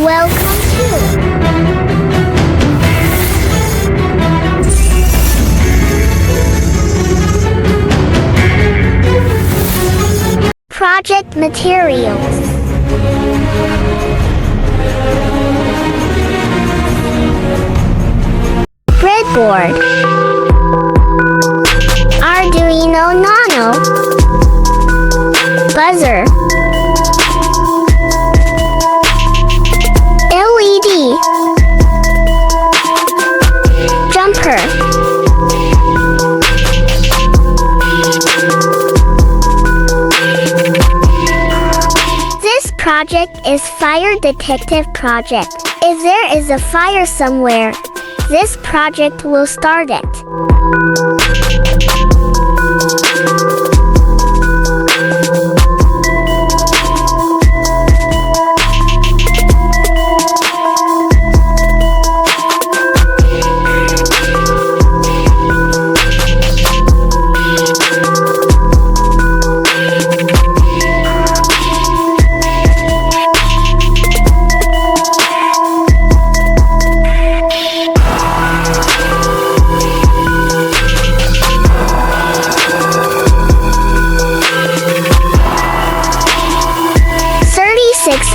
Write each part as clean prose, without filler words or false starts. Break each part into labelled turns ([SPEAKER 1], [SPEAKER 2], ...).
[SPEAKER 1] Welcome to Project Materials. Breadboard, Arduino Nano, buzzer, LED, jumper, this project is fire detective project. If there is a fire somewhere, this project will start it.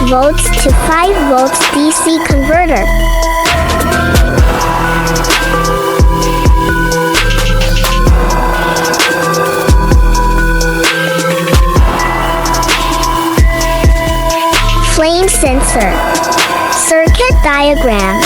[SPEAKER 1] Volts to 5 volts DC converter. Flame sensor. Circuit diagram.